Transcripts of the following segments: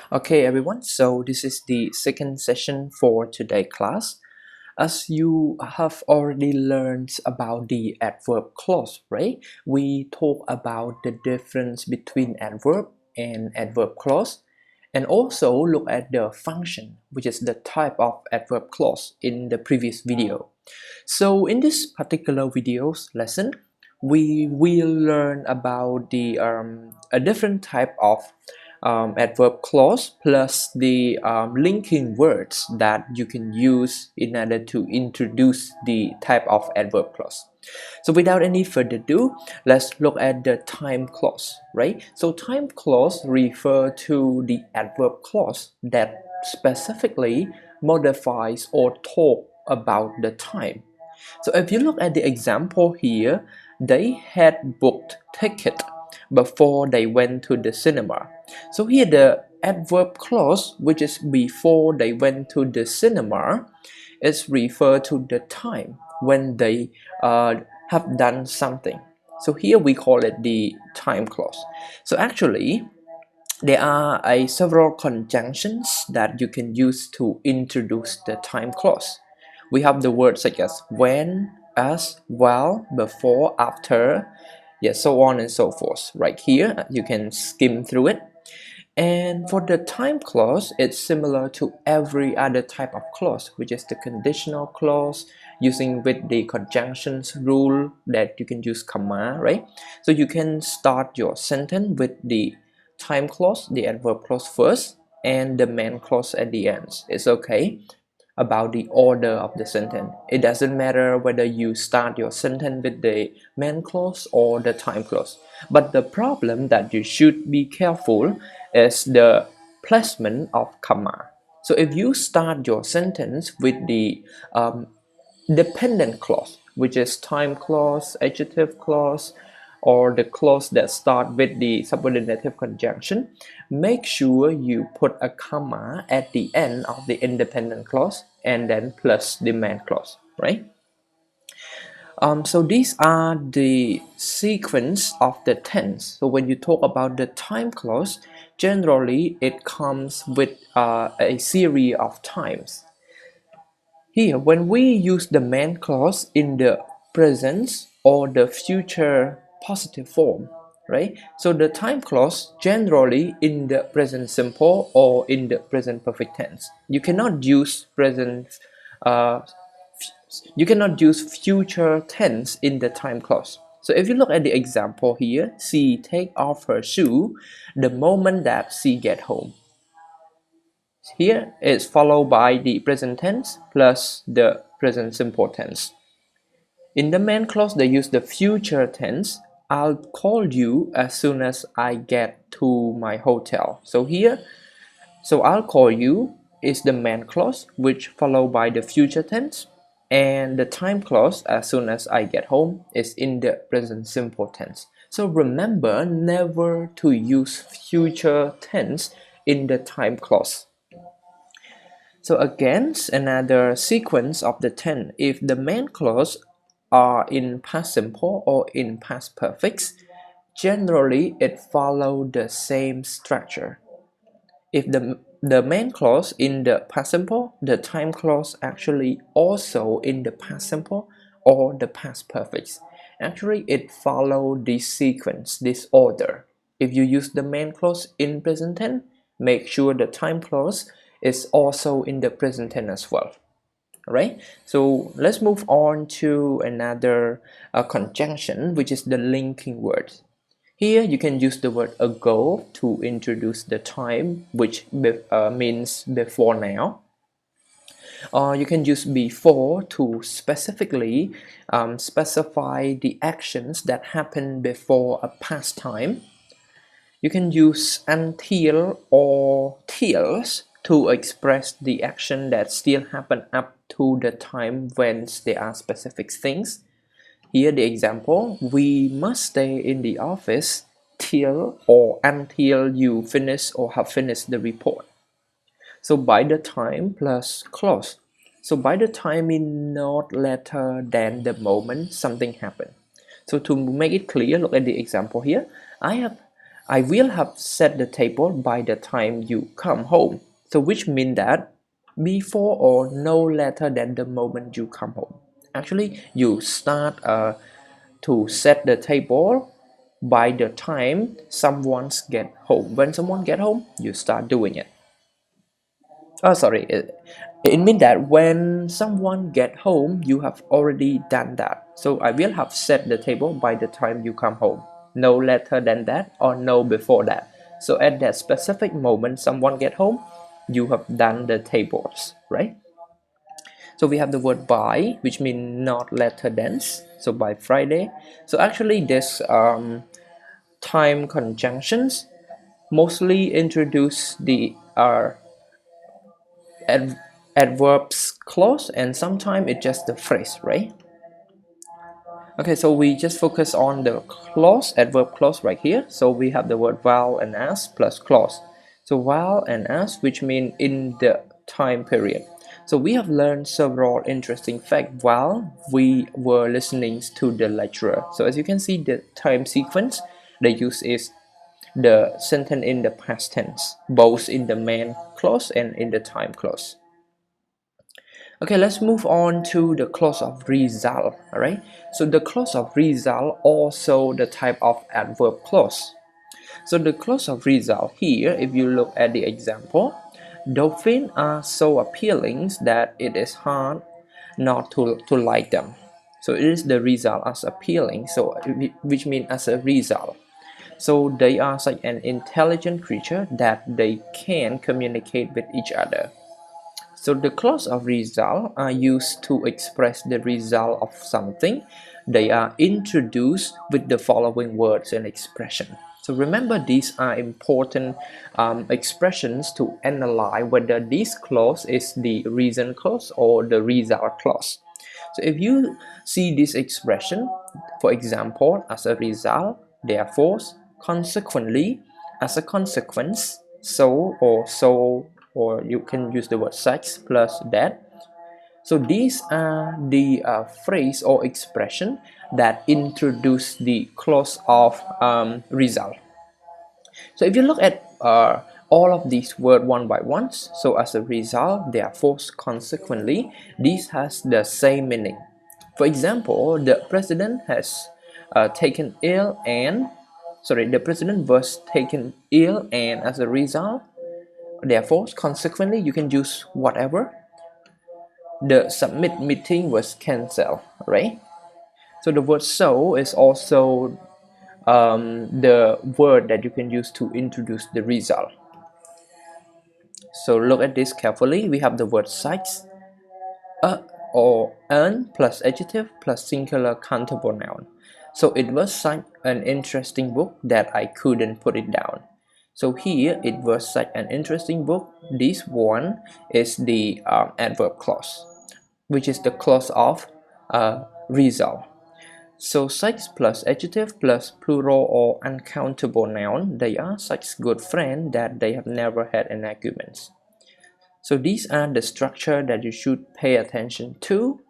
Okay, everyone, so this is the second session for today's class. As you have already learned about the adverb clause, right? We talk about the difference between adverb and adverb clause, and also look at the function, which is the type of adverb clause in the previous video. So in this particular video's lesson, we will learn about the a different type of adverb clause plus the linking words that you can use in order to introduce the type of adverb clause. So without any further ado, let's look at the time clause, right? So time clause refer to the adverb clause that specifically modifies or talk about the time. So if you look at the example here, they had booked ticket before they went to the cinema. So here the adverb clause, which is before they went to the cinema, is refer to the time when they have done something. So here we call it the time clause. So actually, there are several conjunctions that you can use to introduce the time clause. We have the words such as when, as, while, before, after, yes, so on and so forth. Right here, you can skim through it. And for the time clause, it's similar to every other type of clause, which is the conditional clause, using with the conjunctions rule that you can use comma, right? So you can start your sentence with the time clause, the adverb clause first, and the main clause at the end. It's okay about the order of the sentence. It doesn't matter whether you start your sentence with the main clause or the time clause. But the problem that you should be careful is the placement of comma. So if you start your sentence with the dependent clause, which is time clause, adjective clause, or the clause that start with the subordinative conjunction, make sure you put a comma at the end of the independent clause and then plus the main clause, right? So these are the sequence of the tense. So when you talk about the time clause, generally it comes with a series of times. Here, when we use the main clause in the present or the future positive form, right? So the time clause generally in the present simple or in the present perfect tense. You cannot use uh, future tense in the time clause. So if you look at the example here, she take off her shoe the moment that she get home. Here it's followed by the present tense plus the present simple tense. In the main clause, they use the future tense. I'll call you as soon as I get to my hotel. So here, so I'll call you is the main clause, which followed by the future tense. And the time clause, as soon as I get home, is in the present simple tense. So remember never to use future tense in the time clause. So again, another sequence of the tense. If the main clause are in past simple or in past perfect, generally it follows the same structure. If the main clause in the past simple, the time clause actually also in the past simple or the past perfect. Actually, it follows this sequence, this order. If you use the main clause in present tense, make sure the time clause is also in the present tense as well. Right? So let's move on to another conjunction, which is the linking word. Here you can use the word ago to introduce the time, which means before now. Or you can use before to specifically specify the actions that happen before a past time. You can use until or tills to express the action that still happen up to the time when there are specific things. Here the example, we must stay in the office till or until you finish or have finished the report. So by the time plus clause. So by the time is not later than the moment something happened. So to make it clear, look at the example here. I have I will have set the table by the time you come home. So which means that before or no later than the moment you come home. Actually, you start to set the table by the time someone get home. When someone get home, you start doing it. Oh, sorry. It means that when someone get home, you have already done that. So I will have set the table by the time you come home. No later than that or no before that. So at that specific moment someone get home, you have done the tables, right? So we have the word by, which means not later than. So by Friday. So actually this time conjunctions mostly introduce the ad adverbs clause, and sometimes it's just the phrase, right? Okay, so we just focus on the clause, adverb clause right here. So we have the word while and as plus clause. So while and as, which mean in the time period. So we have learned several interesting facts while we were listening to the lecturer. So as you can see, the time sequence they use is the sentence in the past tense, both in the main clause and in the time clause. Okay, let's move on to the clause of result. All right, so the clause of result also the type of adverb clause. So the clause of result here, if you look at the example, dolphins are so appealing that it is hard not to like them. So it is the result as appealing, so which means as a result. So they are such an intelligent creature that they can communicate with each other. So the clause of result are used to express the result of something. They are introduced with the following words and expression. So remember, these are important expressions to analyze whether this clause is the reason clause or the result clause. So if you see this expression, for example, as a result, therefore, consequently, as a consequence, or you can use the word such plus that. So these are the phrase or expression that introduce the clause of result. So if you look at all of these words one by one, so as a result, therefore, consequently, this has the same meaning. For example, the president has taken ill and the president was taken ill, and as a result, therefore, consequently, you can use whatever. The summit meeting was cancelled, right? So the word so is also the word that you can use to introduce the result. So look at this carefully. We have the word such, a or an plus adjective plus singular countable noun. So it was such an interesting book that I couldn't put it down. So here it was such an interesting book. This one is the adverb clause, which is the clause of result. So such plus adjective plus plural or uncountable noun, they are such good friends that they have never had an argument. So these are the structure that you should pay attention to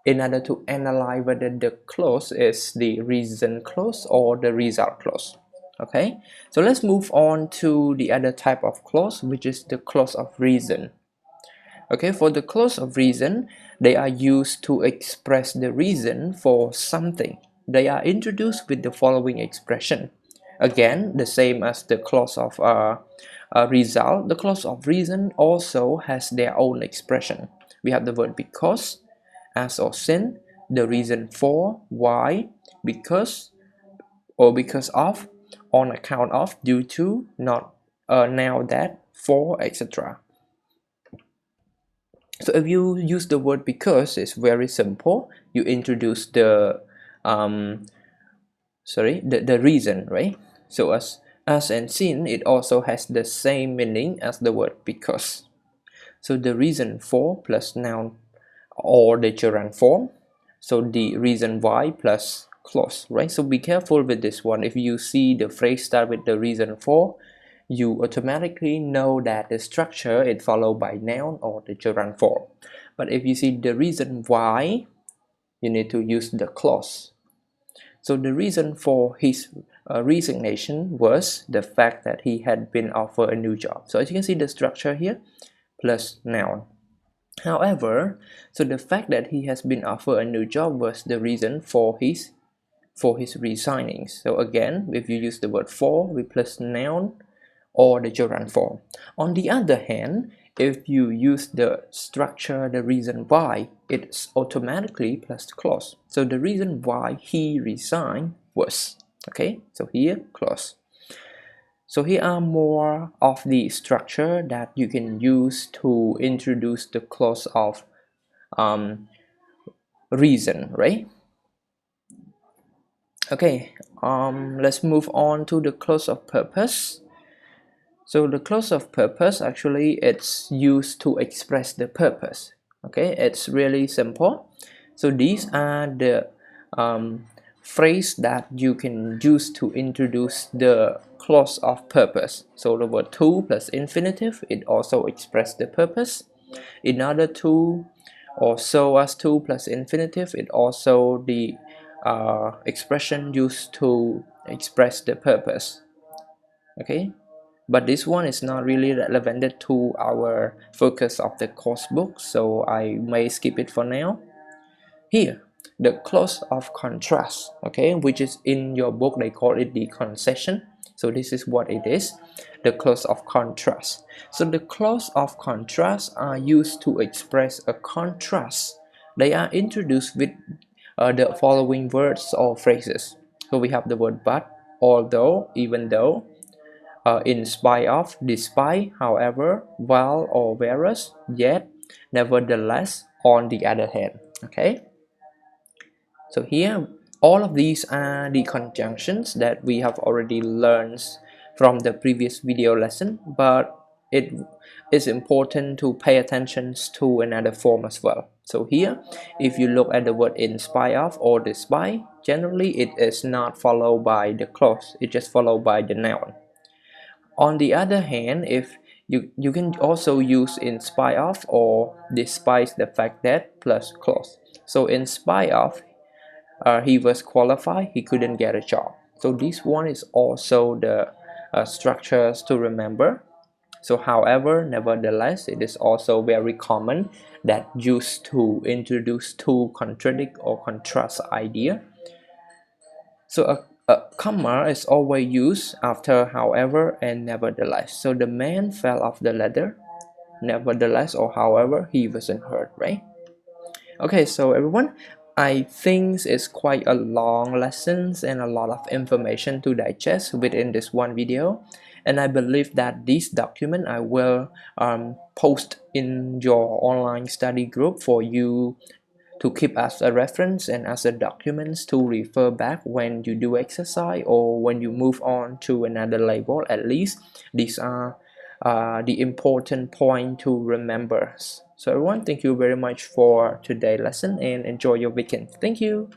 in order to analyze whether the clause is the reason clause or the result clause. Okay, so let's move on to the other type of clause, which is the clause of reason. Okay, for the clause of reason, they are used to express the reason for something. They are introduced with the following expression. Again, the same as the clause of result, the clause of reason also has their own expression. We have the word because, as or since, the reason for, why, because, or because of, on account of, due to, not, now that, for, etc. So if you use the word because, it's very simple. You introduce the the reason, right? So as and since, it also has the same meaning as the word because. So the reason for plus noun or the gerund form. So the reason why plus clause, right? So be careful with this one. If you see the phrase start with the reason for, you automatically know that the structure is followed by noun or the gerund form. But if you see the reason why, you need to use the clause. So the reason for his resignation was the fact that he had been offered a new job. So as you can see, the structure here plus noun. However, so the fact that he has been offered a new job was the reason for his resigning. So again, if you use the word for, we plus noun or the gerund form. On the other hand, if you use the structure, the reason why, it's automatically plus the clause. So the reason why he resigned was, okay, so here clause. So here are more of the structure that you can use to introduce the clause of reason, right? Okay, let's move on to the clause of purpose. So the clause of purpose, actually it's used to express the purpose. Okay, it's really simple. So these are the phrase that you can use to introduce the clause of purpose. So the word to plus infinitive, it also expresses the purpose. In order to, or so as to plus infinitive, it also the expression used to express the purpose. Okay, but this one is not really relevant to our focus of the course book, so I may skip it for now. Here, the clause of contrast, okay, which is in your book, they call it the concession. So this is what it is, the clause of contrast. So the clause of contrast are used to express a contrast. They are introduced with the following words or phrases. So we have the word but, although, even though, in spite of, despite, however, while or whereas, yet, nevertheless, on the other hand. Okay, so here all of these are the conjunctions that we have already learned from the previous video lesson, but it is important to pay attention to another form as well. So here, if you look at the word in spite of or despite, generally it is not followed by the clause, it just followed by the noun. On the other hand, if you can also use in spite of or despite the fact that plus clause. So in spite of he was qualified, he couldn't get a job. So this one is also the structures to remember. So however, nevertheless, it is also very common that used to introduce to contradict or contrast idea. So a comma is always used after however and nevertheless. So the man fell off the ladder, nevertheless or however he wasn't hurt, right? Okay, so everyone, I think it's quite a long lesson and a lot of information to digest within this one video. And I believe that this document I will post in your online study group for you to keep as a reference and as a documents to refer back when you do exercise or when you move on to another level. At least these are the important point to remember. So everyone, thank you very much for today's lesson and enjoy your weekend. Thank you.